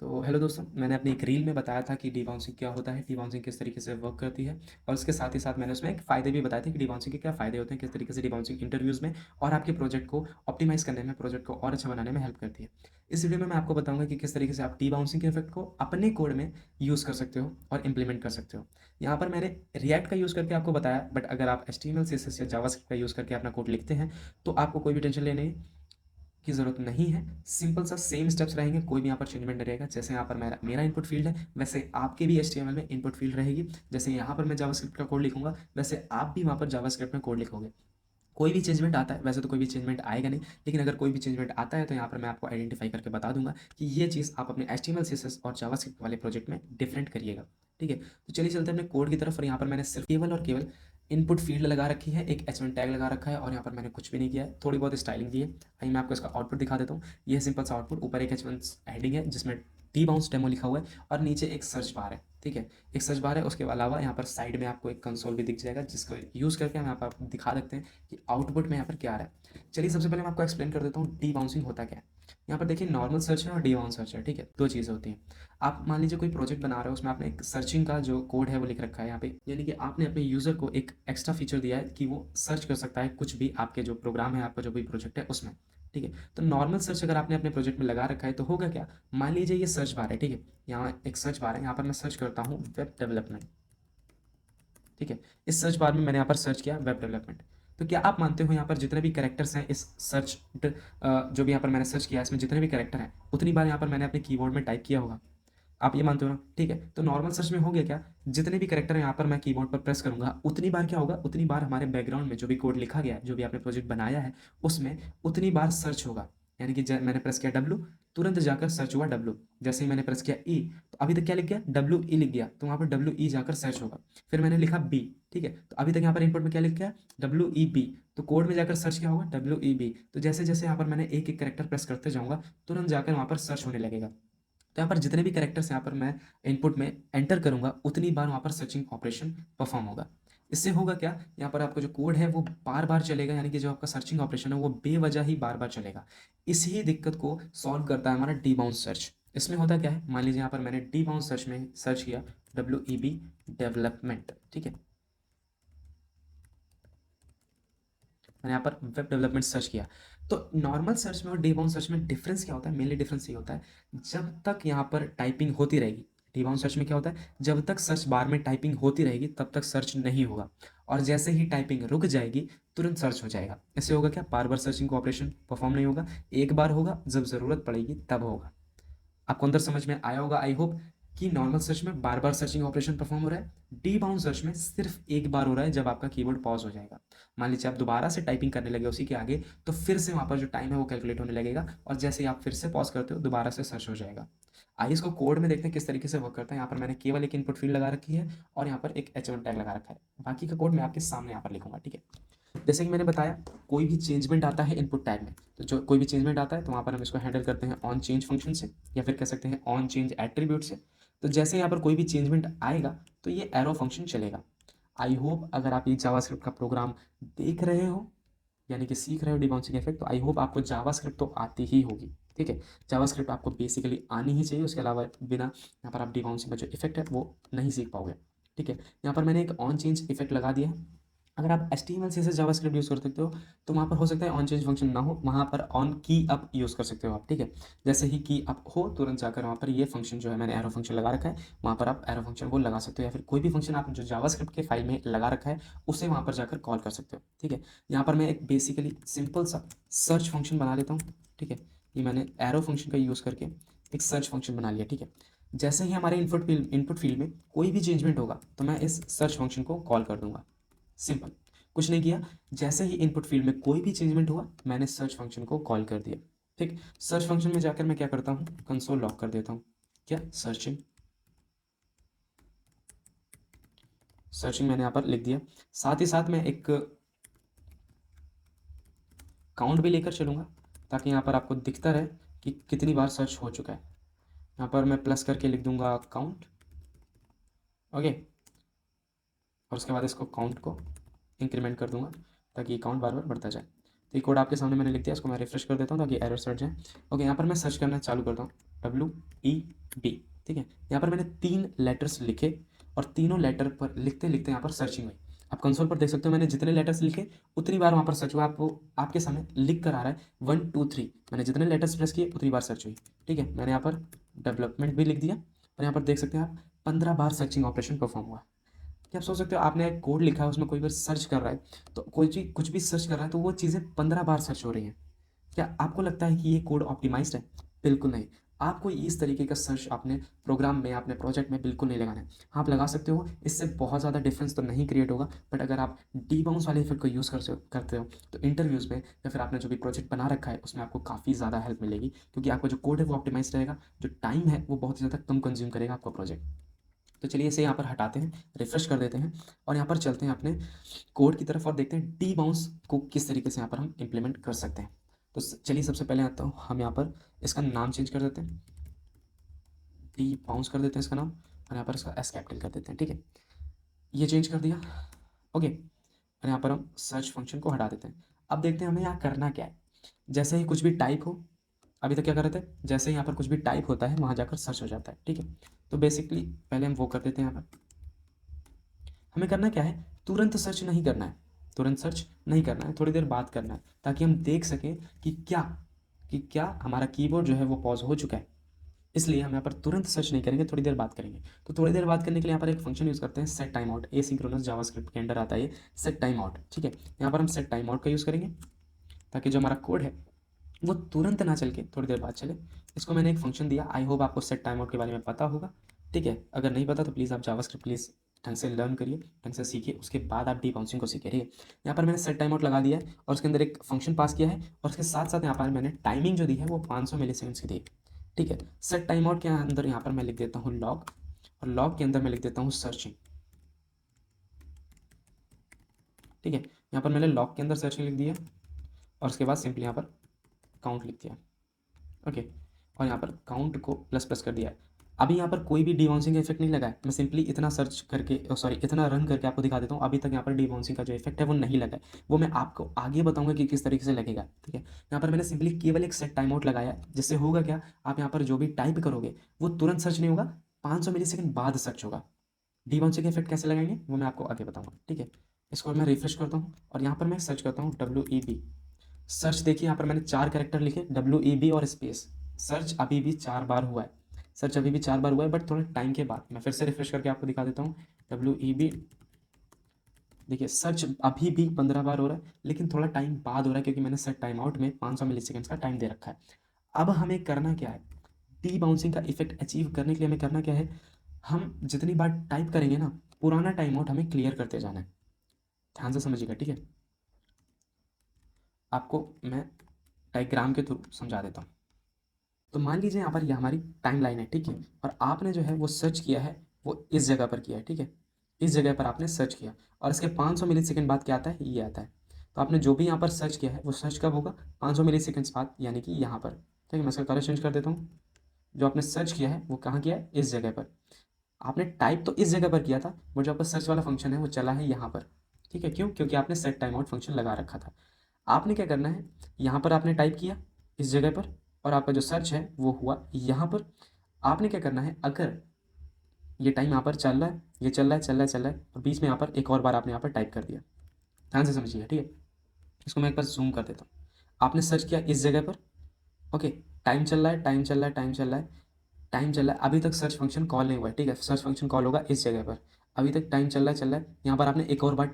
तो हेलो दोस्तों, मैंने अपनी एक रील में बताया था कि डिबाउंसिंग क्या होता है, डिबाउंसिंग किस तरीके से वर्क करती है और उसके साथ ही साथ मैंने उसमें एक फ़ायदे भी बताए थे कि डिबाउंसिंग के क्या फ़ायदे होते हैं, किस तरीके से डिबाउंसिंग इंटरव्यूज़ में और आपके प्रोजेक्ट को ऑप्टिमाइज़ करने में, प्रोजेक्ट को और अच्छा बनाने में हेल्प करती है। इस वीडियो में मैं आपको बताऊँगा कि किस तरीके से आप डिबाउंसिंग के इफेक्ट को अपने कोड में यूज़ कर सकते हो और इम्प्लीमेंट कर सकते हो। यहाँ पर मैंने रिएक्ट का यूज़ करके आपको बताया, बट अगर आप एचटीएमएल, सीएसएस या जावास्क्रिप्ट का यूज़ करके अपना कोड लिखते हैं, तो आपको कोई भी टेंशन लेने की ज़रूरत नहीं है। सिंपल सा सेम स्टेप्स रहेंगे, कोई भी यहाँ पर चेंजमेंट नहीं रहेगा। जैसे यहाँ पर मेरा मेरा इनपुट फील्ड है, वैसे आपके भी एचटीएमएल में इनपुट फील्ड रहेगी। जैसे यहाँ पर मैं जावास्क्रिप्ट का कोड लिखूंगा, वैसे आप भी वहाँ पर जावास्क्रिप्ट में कोड लिखोगे। कोई भी चेंजमेंट आता है, वैसे तो कोई भी चेंजमेंट आएगा नहीं, लेकिन अगर कोई भी चेंजमेंट आता है तो यहाँ पर मैं आपको आइडेंटिफाई करके बता दूंगा कि ये चीज़ आप अपने एचटीएमएल, सीएसएस और जावास्क्रिप्ट वाले प्रोजेक्ट में डिफरेंट करिएगा। ठीक है, तो चलिए चलते हैं अपने कोड की तरफ। और यहाँ पर मैंने सिर्फ केवल और केवल इनपुट फील्ड लगा रखी है, एक एच वन टैग लगा रखा है और यहाँ पर मैंने कुछ भी नहीं किया है, थोड़ी बहुत स्टाइलिंग दी है। आइए मैं आपको इसका आउटपुट दिखा देता हूँ। ये सिंपल सा आउटपुट, ऊपर एक एच वन हेडिंग है जिसमें डी बाउंस डेमो लिखा हुआ है और नीचे एक सर्च बार है। ठीक है, एक सर्च बार है, उसके अलावा यहाँ पर साइड में आपको एक कंसोल भी दिख जाएगा जिसको यूज़ करके हम यहाँ पर आपको दिखा सकते हैं कि आउटपुट में यहाँ पर क्या आ रहा है। चलिए सबसे पहले मैं आपको एक्सप्लेन कर देता हूँ डी बाउंसिंग होता क्या है। यहाँ पर देखिए, नॉर्मल सर्च है और डी बाउंस सर्च है। ठीक है, दो चीज़ें होती हैं। आप मान लीजिए कोई प्रोजेक्ट बना रहे हो, उसमें आपने एक सर्चिंग का जो कोड है वो लिख रखा है यहाँ पे, यानी कि आपने अपने यूज़र को एक एक्स्ट्रा फीचर दिया है कि वो सर्च कर सकता है कुछ भी, आपके जो प्रोग्राम है, आपका जो भी प्रोजेक्ट है उसमें। ठीक है, तो नॉर्मल सर्च अगर आपने अपने प्रोजेक्ट में लगा रखा है तो होगा क्या, मान लीजिए ये सर्च बार है। ठीक है, यहाँ एक सर्च बार है, यहाँ पर मैं सर्च करता हूँ वेब डेवलपमेंट। ठीक है, इस सर्च बार में मैंने यहाँ पर सर्च किया वेब डेवलपमेंट। तो क्या आप मानते हो यहाँ पर जितने भी कैरेक्टर्स हैं इस सर्च, जो भी यहाँ पर मैंने सर्च किया इसमें जितने भी कैरेक्टर हैं उतनी बार यहाँ पर मैंने अपने कीबोर्ड में टाइप किया होगा? आप ये मानते हो ना? ठीक है, तो नॉर्मल सर्च में हो गया क्या, जितने भी कैरेक्टर यहाँ पर मैं कीबोर्ड पर प्रेस करूंगा उतनी बार क्या होगा, उतनी बार हमारे बैकग्राउंड में जो भी कोड लिखा गया है, जो भी आपने प्रोजेक्ट बनाया है उसमें उतनी बार सर्च होगा। यानी कि मैंने प्रेस किया डब्लू, तुरंत जाकर सर्च हुआ डब्लू। जैसे ही मैंने प्रेस किया ई, तो अभी तक क्या लिख गया, डब्लू ई लिख गया, तो वहाँ पर डब्लू ई जाकर सर्च होगा। फिर मैंने लिखा बी। ठीक है, तो अभी तक यहाँ पर इनपुट में क्या लिख गया, डब्लू ई बी। तो कोड में जाकर सर्च क्या होगा, डब्ल्यू ई बी। तो जैसे जैसे यहाँ पर मैंने एक एक करेक्टर प्रेस करते जाऊंगा, तुरंत जाकर वहाँ पर सर्च होने लगेगा। तो यहाँ पर जितने भी कैरेक्टर्स यहाँ पर मैं इनपुट में एंटर करूंगा उतनी बार वहाँ पर सर्चिंग ऑपरेशन परफॉर्म होगा। इससे होगा क्या, यहाँ पर आपका जो कोड है वो बार बार चलेगा, यानी कि जो आपका सर्चिंग ऑपरेशन है वो बेवजह ही बार बार चलेगा। इसी दिक्कत को सॉल्व करता है हमारा डी बाउंस सर्च। इसमें होता क्या है, मान लीजिए यहाँ पर मैंने डी बाउंस सर्च में सर्च किया डब्ल्यू ई बी डेवलपमेंट। ठीक है, मैंने यहाँ पर वेब डेवलपमेंट सर्च किया। तो नॉर्मल सर्च में और डीबाउंस सर्च में डिफरेंस क्या होता है, मेनली डिफरेंस ये होता है, जब तक यहाँ पर टाइपिंग होती रहेगी। डीबाउंस सर्च में क्या होता है, जब तक सर्च बार में टाइपिंग होती रहेगी तब तक सर्च नहीं होगा, और जैसे ही टाइपिंग रुक जाएगी तुरंत सर्च हो जाएगा। इससे होगा क्या, बार बार सर्चिंग को ऑपरेशन परफॉर्म नहीं होगा, एक बार होगा जब ज़रूरत पड़ेगी तब होगा। आपको अंदर समझ में आया होगा आई होप, कि नॉर्मल सर्च में बार बार सर्चिंग ऑपरेशन परफॉर्म हो रहा है, डी बाउंड सर्च में सिर्फ एक बार हो रहा है जब आपका कीबोर्ड पॉज हो जाएगा। मान लीजिए आप दोबारा से टाइपिंग करने लगे उसी के आगे, तो फिर से वहाँ पर जो टाइम है वो कैलकुलेट होने लगेगा, और जैसे ही आप फिर से पॉज करते हो दोबारा से सर्च हो जाएगा। आइए इसको कोड में देखते हैं किस तरीके से वर्क करता है। यहाँ पर मैंने केवल एक इनपुट फील्ड लगा रखी है और यहाँ पर एक एच वन टैग लगा रखा है। बाकी का कोड मैं आपके सामने यहाँ पर लिखूंगा। ठीक है, जैसे कि मैंने बताया, कोई भी चेंजमेंट आता है इनपुट टैग में, तो जो कोई भी चेंजमेंट आता है तो वहाँ पर हम इसको हैंडल करते हैं ऑन चेंज फंक्शन से, या फिर कह सकते हैं ऑन चेंज एट्रीब्यूट से। तो जैसे यहाँ पर कोई भी चेंजमेंट आएगा तो ये एरो फंक्शन चलेगा। आई होप अगर आप ये जावास्क्रिप्ट का प्रोग्राम देख रहे हो, यानी कि सीख रहे हो डिबाउंसिंग इफेक्ट, तो आई होप आपको जावास्क्रिप्ट तो आती ही होगी। ठीक है, जावास्क्रिप्ट आपको बेसिकली आनी ही चाहिए, उसके अलावा बिना यहाँ पर आप डिबाउंसिंग का जो इफेक्ट है वो नहीं सीख पाओगे। ठीक है, यहाँ पर मैंने एक ऑन चेंज इफेक्ट लगा दिया है। अगर आप HTML CSS जावास्क्रिप्ट यूज़ कर सकते हो तो वहाँ पर हो सकता है ऑन चेंज फंक्शन ना हो, वहाँ पर ऑन की अप यूज़ कर सकते हो आप। ठीक है, जैसे ही की अप हो तुरंत जाकर वहाँ पर ये फंक्शन जो है, मैंने एरो फंक्शन लगा रखा है, वहाँ पर आप एरो फंक्शन वो लगा सकते हो, या फिर कोई भी फंक्शन आप जो जावास्क्रिप्ट के फाइल में लगा रखा है उसे वहाँ पर जाकर कॉल कर सकते हो। ठीक है, यहाँ पर मैं एक बेसिकली सिंपल सा सर्च फंक्शन बना लेता हूँ। ठीक है, ये मैंने एरो फंक्शन का यूज़ करके एक सर्च फंक्शन बना लिया। ठीक है, जैसे ही हमारे इनपुट फील्ड में कोई भी चेंजमेंट होगा तो मैं इस सर्च फंक्शन को कॉल कर दूंगा। सिंपल, कुछ नहीं किया। जैसे ही इनपुट फील्ड में कोई भी चेंजमेंट हुआ मैंने सर्च फंक्शन को कॉल कर दिया। ठीक, सर्च फंक्शन में जाकर मैं क्या करता हूँ, कंसोल लॉक कर देता हूँ। क्या, सर्चिंग, सर्चिंग मैंने यहाँ पर लिख दिया। साथ ही साथ मैं एक काउंट भी लेकर चलूँगा ताकि यहाँ पर आपको दिखता रहे कि कितनी बार सर्च हो चुका है। यहाँ पर मैं प्लस करके लिख दूंगा काउंट। ओके, और उसके बाद इसको काउंट को इंक्रीमेंट कर दूंगा ताकि काउंट बार बार बढ़ता जाए। तो ये कोड आपके सामने मैंने लिख दिया, इसको मैं रिफ्रेश कर देता हूँ ताकि एरर्स हट जाए। ओके, यहाँ पर मैं सर्च करना चालू करता हूँ, डब्ल्यू ई बी। ठीक है, यहाँ पर मैंने 3 लेटर्स लिखे और तीनों लेटर पर लिखते लिखते यहाँ पर सर्चिंग हुई। आप कंसोल पर देख सकते हो मैंने जितने लेटर्स लिखे उतनी बार वहाँ पर सर्च हुआ। आपको आपके सामने लिख कर आ रहा है 1 2 3। मैंने जितने लेटर्स प्रेस किए उतनी बार सर्च हुई। ठीक है, मैंने यहाँ पर डेवलपमेंट भी लिख दिया और यहाँ पर देख सकते हैं आप 15 बार सर्चिंग ऑपरेशन परफॉर्म हुआ। क्या आप सोच सकते हो, आपने एक कोड लिखा है उसमें कोई भी सर्च कर रहा है, तो कोई चीज कुछ भी सर्च कर रहा है तो वो चीज़ें 15 बार सर्च हो रही हैं। क्या आपको लगता है कि ये कोड ऑप्टिमाइज्ड है? बिल्कुल नहीं। आपको इस तरीके का सर्च अपने प्रोग्राम में, अपने प्रोजेक्ट में बिल्कुल नहीं लगाना है। हाँ, आप लगा सकते हो, इससे बहुत ज़्यादा डिफरेंस तो नहीं क्रिएट होगा, बट अगर आप डीबाउंस वाले इफेक्ट को यूज़ करते हो तो इंटरव्यूज़ में या फिर आपने जो भी प्रोजेक्ट बना रखा है उसमें आपको काफ़ी ज़्यादा हेल्प मिलेगी, क्योंकि आपका जो कोड है वो ऑप्टिमाइज रहेगा, जो टाइम है वो बहुत ही ज़्यादा कम कंज्यूम करेगा आपका प्रोजेक्ट। तो चलिए इसे यहाँ पर हटाते हैं, रिफ्रेश कर देते हैं और यहाँ पर चलते हैं अपने कोड की तरफ और देखते हैं डी बाउंस को किस तरीके से यहाँ पर हम इम्प्लीमेंट कर सकते हैं। तो चलिए सबसे पहले आता हूँ, हम यहाँ पर इसका नाम चेंज कर देते हैं, डी बाउंस कर देते हैं इसका नाम और यहाँ पर इसका एस कैपिटल कर देते हैं। ठीक है, ये चेंज कर दिया। ओके, और यहाँ पर हम सर्च फंक्शन को हटा देते हैं। अब देखते हैं हमें यहाँ करना क्या है। जैसे ही कुछ भी टाइप हो, अभी तक क्या कर रहे थे, जैसे ही यहाँ पर कुछ भी टाइप होता है वहाँ जाकर सर्च हो जाता है। ठीक है, तो बेसिकली पहले हम वो कर देते हैं। यहाँ पर हमें करना क्या है, तुरंत सर्च नहीं करना है, तुरंत सर्च नहीं करना है, थोड़ी देर बात करना है ताकि हम देख सकें कि क्या हमारा कीबोर्ड जो है वो पॉज हो चुका है। इसलिए हम यहाँ पर तुरंत सर्च नहीं करेंगे, थोड़ी देर बात करेंगे। तो थोड़ी देर बात करने के लिए यहाँ पर एक फंक्शन यूज़ करते हैं, set time out. Asynchronous JavaScript के अंडर आता है ये सेट टाइम आउट। ठीक है, यहाँ पर हम सेट टाइम आउट का यूज़ करेंगे ताकि जो हमारा कोड है वो तुरंत ना चल के थोड़ी देर बाद चले। इसको मैंने एक फंक्शन दिया। आई होप आपको सेट टाइम आउट के बारे में पता होगा। ठीक है, अगर नहीं पता तो प्लीज़ आप जावास्क्रिप्ट प्लीज़ ढंग से लर्न करिए, ढंग से सीखिए, उसके बाद आप डी बाउंसिंग को सीखिए। ठीक है, यहाँ पर मैंने सेट टाइम आउट लगा दिया है और उसके अंदर एक फंक्शन पास किया है और उसके साथ साथ यहाँ पर मैंने टाइमिंग जो दी है वो 500 मिली सेकेंड्स की दी है। ठीक है, सेट टाइम आउट के अंदर यहाँ पर मैं लिख देता हूँ लॉग और लॉग के अंदर मैं लिख देता हूँ सर्चिंग। ठीक है, यहाँ पर मैंने लॉग के अंदर सर्चिंग लिख दिया और उसके बाद सिंपली यहाँ पर काउंट लिख दिया। ओके, और यहाँ पर काउंट को प्लस प्लस कर दिया है। अभी यहाँ पर कोई भी डिबाउंसिंग का इफेक्ट नहीं लगा है, मैं सिंपली इतना सर्च करके सॉरी इतना रन करके आपको दिखा देता हूँ। अभी तक यहाँ पर डिबाउंसिंग का जो इफेक्ट है वो नहीं लगा है, वो मैं आपको आगे बताऊंगा कि किस तरीके से लगेगा। ठीक है, यहाँ पर मैंने सिंपली केवल एक सेट टाइम आउट लगाया है, जिससे होगा क्या, आप यहाँ पर जो भी टाइप करोगे वो तुरंत सर्च नहीं होगा, 500 मिली सेकेंड बाद सर्च होगा। डिबाउंसिंग इफेक्ट कैसे लगाएंगे वो मैं आपको आगे बताऊंगा। ठीक है, इसको मैं रिफ्रेश करता हूँ और यहाँ पर मैं सर्च करता हूँ WEB सर्च। देखिए यहाँ पर मैंने 4 कैरेक्टर लिखे, WEB और स्पेस। सर्च अभी भी 4 बार हुआ है, सर्च अभी भी 4 बार हुआ है, बट थोड़े टाइम के बाद। मैं फिर से रिफ्रेश करके आपको दिखा देता हूँ। WEB, देखिए सर्च अभी भी 15 बार हो रहा है, लेकिन थोड़ा टाइम बाद हो रहा है क्योंकि मैंने सेट टाइम आउट में 500 मिली सेकेंड्स का टाइम दे रखा है। अब हमें करना क्या है, डी बाउंसिंग का इफेक्ट अचीव करने के लिए हमें करना क्या है, हम जितनी बार टाइप करेंगे ना, पुराना टाइम आउट हमें क्लियर करते जाना है। ध्यान से समझिएगा। ठीक है, आपको मैं डायग्राम के थ्रू समझा देता हूँ। तो मान लीजिए यहाँ पर ये हमारी टाइम लाइन है। ठीक है, और आपने जो है वो सर्च किया है, वो इस जगह पर किया है। ठीक है, इस जगह पर आपने सर्च किया और इसके 500 मिली सेकेंड बाद क्या आता है, ये आता है। तो आपने जो भी यहाँ पर सर्च किया है वो सर्च कब होगा, 500 मिली सेकेंड्स बाद, यानी कि यहाँ पर। ठीक है, मैं इसका कलर चेंज कर देता हूँ। जो आपने सर्च किया है वो कहाँ किया है, इस जगह पर। आपने टाइप तो इस जगह पर किया था, बट जो आपका सर्च वाला फंक्शन है वो चला है यहाँ पर। ठीक है, क्यों, क्योंकि आपने सेट टाइम आउट फंक्शन लगा रखा था। आपने क्या करना है, यहाँ पर आपने टाइप किया इस जगह पर और आपका जो सर्च है वो हुआ यहाँ पर। आपने क्या करना है, अगर ये टाइम यहाँ पर चल रहा है, ये चल रहा है, चल रहा है, चल रहा है, और बीच में यहाँ पर एक और बार आपने यहाँ पर टाइप कर दिया। ध्यान से समझिए। ठीक है, इसको मैं एक बार जूम कर देता हूँ। आपने सर्च किया इस जगह पर। ओके, टाइम चल रहा है, टाइम चल रहा है, टाइम चल रहा है, टाइम चल रहा है, अभी तक सर्च फंक्शन कॉल नहीं हुआ है। ठीक है, सर्च फंक्शन कॉल होगा इस जगह पर। अभी तक टाइम चल रहा है, चल रहा है, यहाँ पर आपने एक और बार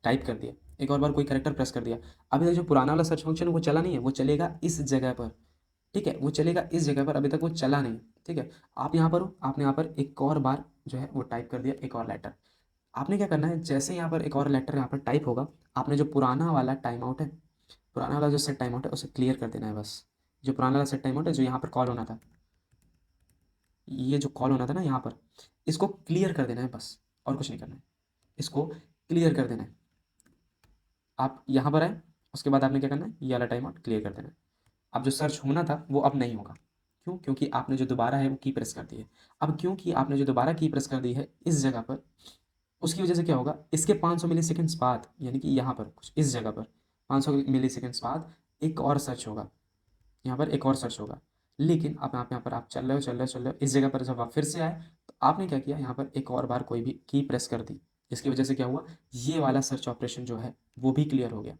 टाइप कर दिया, एक और बार कोई करेक्टर प्रेस कर दिया। अभी तक जो पुराना वाला सर्च फंक्शन है वो चला नहीं है, वो चलेगा इस जगह पर। ठीक है, वो चलेगा इस जगह पर, अभी तक वो चला नहीं। ठीक है, आप यहाँ पर हो, आपने यहाँ पर एक और बार जो है वो टाइप कर दिया, एक और लेटर। आपने क्या करना है, जैसे यहाँ पर एक और लेटर यहाँ पर टाइप होगा, आपने जो पुराना वाला टाइम आउट है, पुराना वाला जो सेट टाइम आउट है उसे क्लियर कर देना है बस। जो पुराना वाला सेट टाइम आउट है जो यहाँ पर कॉल होना था, ये जो कॉल होना था ना यहाँ पर, इसको क्लियर कर देना है बस, और कुछ नहीं करना है, इसको क्लियर कर देना है। आप यहाँ पर आए, उसके बाद आपने क्या करना है, ये वाला टाइम आउट क्लियर कर देना है। अब जो सर्च होना था वो अब नहीं होगा। क्यों, क्योंकि आपने जो दोबारा है वो की प्रेस कर दी है। अब क्योंकि आपने जो दोबारा की प्रेस कर दी है इस जगह पर, उसकी वजह से क्या होगा, इसके 500 मिली सेकेंड्स बाद, यानी कि यहाँ पर कुछ इस जगह पर 500 मिली सेकेंड्स बाद एक और सर्च होगा, यहाँ पर एक और सर्च होगा। लेकिन अब यहाँ पर आप चल रहे हो, इस जगह पर जब आप फिर से आए, तो आपने क्या किया, यहाँ पर एक और बार कोई भी की प्रेस कर दी। इसकी वजह से क्या हुआ, ये वाला सर्च ऑपरेशन जो है वो भी क्लियर हो गया।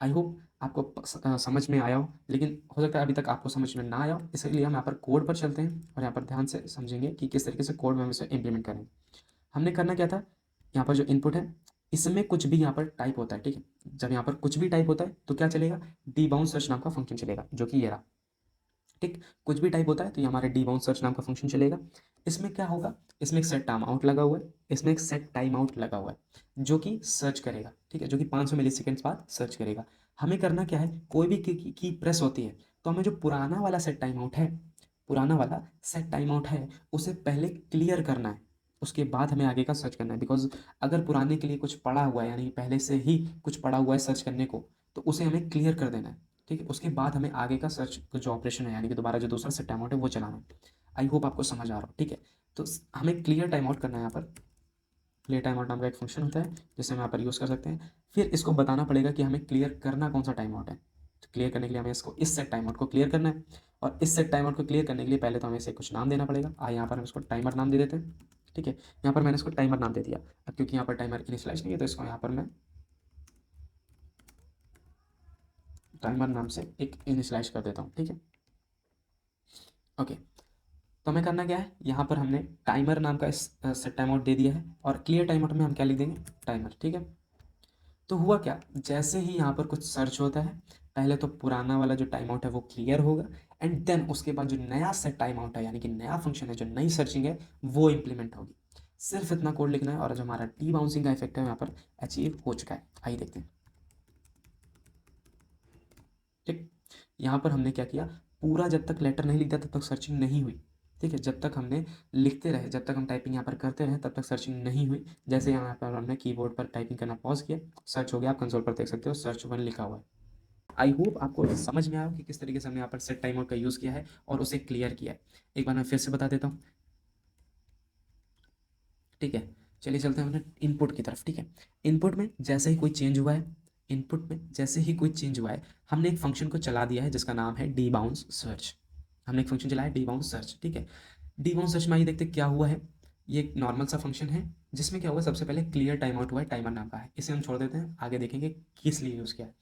आई होप आपको समझ में आया हो, लेकिन हो सकता है अभी तक आपको समझ में ना आया हो, इसलिए हम यहाँ पर कोड पर चलते हैं और यहाँ पर ध्यान से समझेंगे कि किस तरीके से कोड में हम इसे इम्प्लीमेंट करेंगे। हमने करना क्या था, यहाँ पर जो इनपुट है, इसमें कुछ भी यहाँ पर टाइप होता है, ठीक है। जब यहाँ पर कुछ भी टाइप होता है तो क्या चलेगा, डीबाउंस सर्च नाम का फंक्शन चलेगा, जो कि ये रहा। ठीक, कुछ भी टाइप होता है तो ये हमारे डीबाउंस सर्च नाम का फंक्शन चलेगा। इसमें क्या होगा, इसमें एक सेट टाइम आउट लगा हुआ है, इसमें एक सेट टाइम आउट लगा हुआ है जो कि सर्च करेगा, ठीक है, जो कि 500 मिली सेकेंड्स बाद सर्च करेगा। हमें करना क्या है, कोई भी की प्रेस होती है तो हमें जो पुराना वाला सेट टाइम आउट है, पुराना वाला सेट टाइम आउट है, उसे पहले क्लियर करना है, उसके बाद हमें आगे का सर्च करना है। बिकॉज अगर पुराने के लिए कुछ पड़ा हुआ है, यानी पहले से ही कुछ पड़ा हुआ है सर्च करने को, तो उसे हमें क्लियर कर देना है, ठीक है। उसके बाद हमें आगे का सर्च जो ऑपरेशन है, यानी कि दोबारा जो दूसरा सेट टाइम आउट है वो चलाना है। आई होप आपको समझ आ रहा हो, ठीक है। तो हमें क्लियर टाइम आउट करना है, यहाँ पर क्लियर टाइम आउट नाम का एक फंक्शन होता है जिसे हम यहाँ पर यूज़ कर सकते हैं। फिर इसको बताना पड़ेगा कि हमें क्लियर करना कौन सा टाइम आउट है। तो क्लियर करने के लिए हमें इसको इस सेट टाइम आउट को क्लियर करना है, और इस सेट टाइम आउट को क्लियर करने के लिए पहले तो हमें इसे कुछ नाम देना पड़ेगा। यहाँ पर हम इसको टाइमर नाम दे देते हैं, ठीक है। यहाँ पर मैंने इसको टाइमर नाम दे दिया। अब क्योंकि यहाँ पर टाइमर इनिशियलाइज नहीं है तो इसको यहाँ पर मैं टाइमर नाम से एक इनिशियलाइज कर देता हूँ, ठीक है। ओके, तो हमें करना क्या है, यहाँ पर हमने टाइमर नाम का सेट टाइम आउट दे दिया है, और क्लियर टाइम आउट में हम क्या लिख देंगे, टाइमर, ठीक है। तो हुआ क्या, जैसे ही यहाँ पर कुछ सर्च होता है, पहले तो पुराना वाला जो टाइम आउट है वो क्लियर होगा, एंड देन उसके बाद जो नया सेट टाइम आउट है, यानी कि नया फंक्शन है, जो नई सर्चिंग है, वो इंप्लीमेंट होगी। सिर्फ इतना कोड लिखना है और जो हमारा डी बाउंसिंग का इफेक्ट है यहाँ पर अचीव हो चुका है। आइए देखते हैं, ठीक। यहाँ पर हमने क्या किया, पूरा जब तक लेटर नहीं लिखता तब तक सर्चिंग नहीं हुई, ठीक है। जब तक हमने लिखते रहे, जब तक हम टाइपिंग यहाँ पर करते रहे, तब तक सर्चिंग नहीं हुई। जैसे यहाँ पर हमने कीबोर्ड पर टाइपिंग करना पॉज किया, सर्च हो गया, आप कंसोल पर देख सकते हो सर्च वन लिखा हुआ है। आई होप आपको समझ में आया हो कि किस तरीके से हमने यहाँ पर सेट टाइम आउट का यूज़ किया है और उसे क्लियर किया है। एक बार मैं फिर से बता देता हूँ, ठीक है। चलिए चलते हैं अपने इनपुट की तरफ, ठीक है। इनपुट में जैसे ही कोई चेंज हुआ है, इनपुट में जैसे ही कोई चेंज हुआ है, हमने एक फंक्शन को चला दिया है जिसका नाम है डी बाउंस सर्च। हमने एक फंक्शन चलाया डी बाउंस सर्च, ठीक है। डी बाउंस सर्च में आइए देखते क्या हुआ है। ये एक नॉर्मल सा फंक्शन है जिसमें क्या हुआ, सबसे पहले क्लियर टाइम आउट हुआ है, टाइमर नाम का है, इसे हम छोड़ देते हैं, आगे देखेंगे किस लिए यूज़ किया है।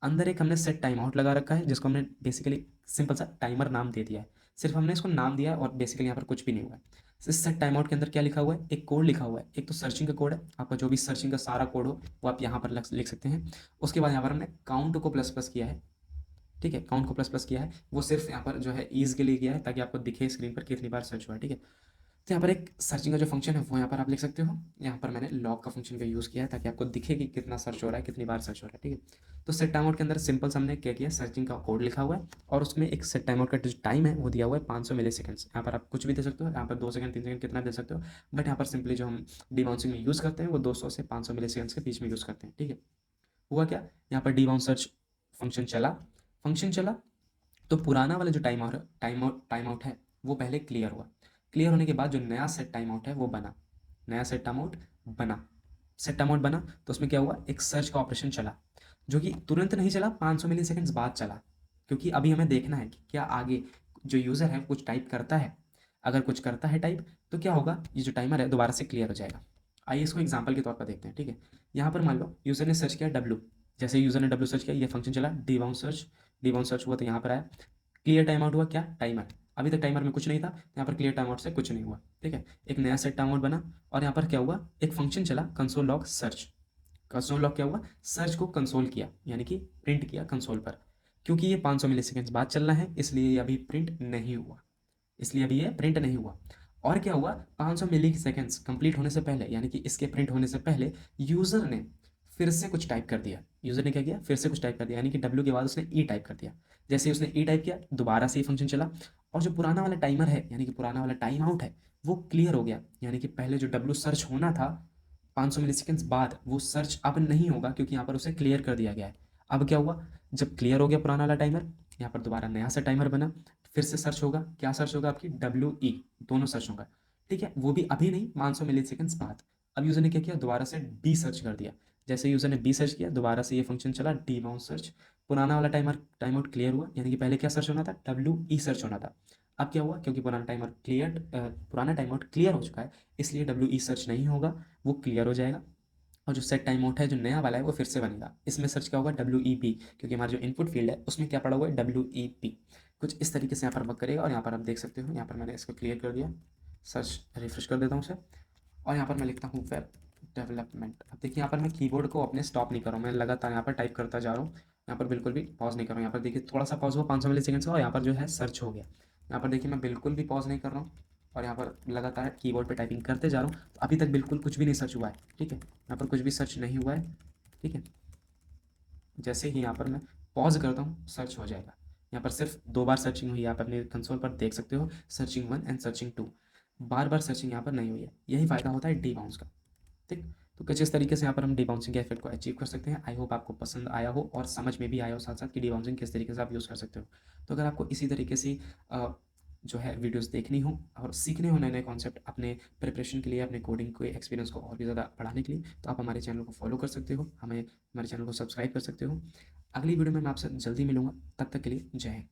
अंदर एक हमने सेट टाइम आउट लगा रखा है जिसको हमने बेसिकली सिंपल सा टाइमर नाम दे दिया है। सिर्फ हमने इसको नाम दिया है और बेसिकली यहाँ पर कुछ भी नहीं हुआ है। इस सेट टाइम आउट के अंदर क्या लिखा हुआ है, एक कोड लिखा हुआ है। एक तो सर्चिंग का कोड है, आपका जो भी सर्चिंग का सारा कोड हो वो आप यहाँ पर लिख सकते हैं। उसके बाद यहाँ पर हमने काउंट को प्लस प्लस किया है, ठीक है। काउंट को प्लस प्लस किया है, वो सिर्फ यहाँ पर जो है ईज के लिए किया है ताकि आपको दिखे स्क्रीन पर कितनी बार सर्च हुआ है, ठीक है। तो यहाँ पर एक सर्चिंग का जो फंक्शन है वो यहाँ पर आप लिख सकते हो। यहाँ पर मैंने लॉग का फंक्शन का यूज़ किया है ताकि आपको दिखे कि कितना सर्च हो रहा है, कितनी बार सर्च हो रहा है, ठीक है। तो सेट टाइम आउट के अंदर सिंपल हमने क्या किया, सर्चिंग का कोड लिखा हुआ है और उसमें एक सेट टाइम आउट का जो टाइम है वो दिया हुआ है 500 मिली सेकेंड्स। यहाँ पर आप कुछ भी दे सकते हो, यहाँ पर 2 सेकंड 3 सेकंड कितना दे सकते हो, बट यहाँ पर सिंपली जो हम डिबाउंसिंग में यूज़ करते हैं वो 200 से 500 मिली सेकेंड्स के बीच में यूज़ करते हैं, ठीक है। हुआ क्या, यहाँ पर डिबाउंस सर्च फंक्शन चला, तो पुराना वाला जो टाइम आउट है वो पहले क्लियर हुआ। क्लियर होने के बाद जो नया सेट टाइम आउट है वो बना, नया सेट टाइम आउट बना। सेट टाइम आउट बना तो उसमें क्या हुआ, एक सर्च का ऑपरेशन चला, जो कि तुरंत नहीं चला, 500 मिली सेकेंड्स बाद चला, क्योंकि अभी हमें देखना है कि क्या आगे जो यूज़र है कुछ टाइप करता है। अगर कुछ करता है टाइप तो क्या होगा, ये जो टाइमर है दोबारा से क्लियर हो जाएगा। आइए इसको एग्जाम्पल के तौर पर देखते हैं, ठीक है। यहाँ पर मान लो यूज़र ने सर्च किया डब्ल्यू, जैसे यूज़र ने डब्ल्यू सर्च किया, ये फंक्शन चला डी बाउंस सर्च हुआ तो यहाँ पर आया क्लियर टाइम आउट हुआ, क्या टाइमर। अभी तक टाइमर में कुछ नहीं था, यहाँ पर क्लियर टाइम आउट से कुछ नहीं हुआ, ठीक है। एक नया सेट टाइम आउट बना और यहाँ पर क्या हुआ, एक फंक्शन चला console log search. Console log क्या हुआ, सर्च को कंसोल किया, यानी कि प्रिंट किया कंसोल पर। क्योंकि ये 500 मिली सेकेंड्स बाद चलना है इसलिए ये अभी प्रिंट नहीं हुआ, इसलिए अभी ये प्रिंट नहीं हुआ। और क्या हुआ, 500 मिली सेकेंड्स कंप्लीट होने से पहले, यानी कि इसके प्रिंट होने से पहले यूज़र ने फिर से कुछ टाइप कर दिया। यूज़र ने क्या किया, फिर से कुछ टाइप कर दिया, यानी कि डब्ल्यू के बाद उसने ई टाइप कर दिया। जैसे ही उसने ई टाइप किया दोबारा से ये फंक्शन चला, और जो पुराना वाला टाइमर है, यानी कि पुराना वाला टाइम आउट है, वो क्लियर हो गया। यानी कि पहले जो डब्ल्यू सर्च होना था 500 मिली सेकेंड्स बाद, वो सर्च अब नहीं होगा क्योंकि यहाँ पर उसे क्लियर कर दिया गया है। अब क्या हुआ, जब क्लियर हो गया पुराना वाला टाइमर, यहाँ पर दोबारा नया सा टाइमर बना, फिर से सर्च होगा, क्या सर्च होगा, आपकी डब्ल्यू ई, दोनों सर्च होगा, ठीक है। वो भी अभी नहीं, 500 मिली सेकेंड्स बाद। अब यूज़र ने क्या किया, दोबारा से डी सर्च कर दिया, जैसे यूज़र ने बी सर्च किया, दोबारा से ये फंक्शन चला डीबाउंस सर्च, पुराना वाला टाइम आउट क्लियर हुआ, यानी कि पहले क्या सर्च होना था, डब्ल्यू ई सर्च होना था। अब क्या हुआ, क्योंकि पुराना टाइम आउट क्लियर हो चुका है, इसलिए डब्ल्यू ई सर्च नहीं होगा, वो क्लियर हो जाएगा। और जो सेट टाइम आउट है, जो नया वाला है, वो फिर से बनेगा। इसमें सर्च क्या होगा, डब्ल्यू ई पी, क्योंकि हमारा जो इनपुट फील्ड है उसमें क्या पड़ा हुआ है, डब्ल्यू ई पी। कुछ इस तरीके से यहाँ पर वर्क करेगा। और यहाँ पर आप देख सकते हो, यहाँ पर मैंने इसको क्लियर कर दिया, सर्च रिफ्रेश कर देता हूँ उसे, और यहाँ पर मैं लिखता हूँ वेब डेवलपमेंट। अब देखिए यहाँ पर मैं कीबोर्ड को अपने स्टॉप नहीं कर रहा हूँ, मैं लगातार यहाँ पर टाइप करता जा रहा हूँ, यहाँ पर बिल्कुल भी पॉज नहीं कर रहा हूँ। यहाँ पर देखिए थोड़ा सा पॉज हुआ 500 मिली सेकेंड्स का, और यहाँ पर जो है सर्च हो गया। यहाँ पर देखिए मैं बिल्कुल भी पॉज नहीं कर रहा हूँ, और यहाँ पर लगातार कीबोर्ड पे टाइपिंग करते जा रहा हूँ। तो अभी तक बिल्कुल कुछ भी नहीं सर्च हुआ है, ठीक है, यहाँ पर कुछ भी सर्च नहीं हुआ है, ठीक है। जैसे ही यहाँ पर मैं पॉज करता हूँ, सर्च हो जाएगा। यहाँ पर सिर्फ 2 बार सर्चिंग हुई है, आप अपने कंसोल पर देख सकते हो, searching 1 and searching 2। Bar bar searching यहाँ पर नहीं हुई है। यही फ़ायदा होता है डीबाउंस का, ठीक। तो कुछ इस तरीके से यहाँ पर हम डीबाउंसिंग के इफेक्ट को अचीव कर सकते हैं। आई होप आपको पसंद आया हो और समझ में भी आया हो साथ साथ कि डीबाउंसिंग किस तरीके से आप यूज़ कर सकते हो। तो अगर आपको इसी तरीके से जो है वीडियोस देखनी हो और सीखने हो नए नए कॉन्सेप्ट अपने प्रिपरेशन के लिए, अपने कोडिंग के एक्सपीरियंस को और भी ज़्यादा बढ़ाने के लिए, तो आप हमारे चैनल को फॉलो कर सकते हो, हमारे चैनल को सब्सक्राइब कर सकते हो। अगली वीडियो में मैं आपसे जल्दी मिलूंगा, तब तक के लिए जय हिंद।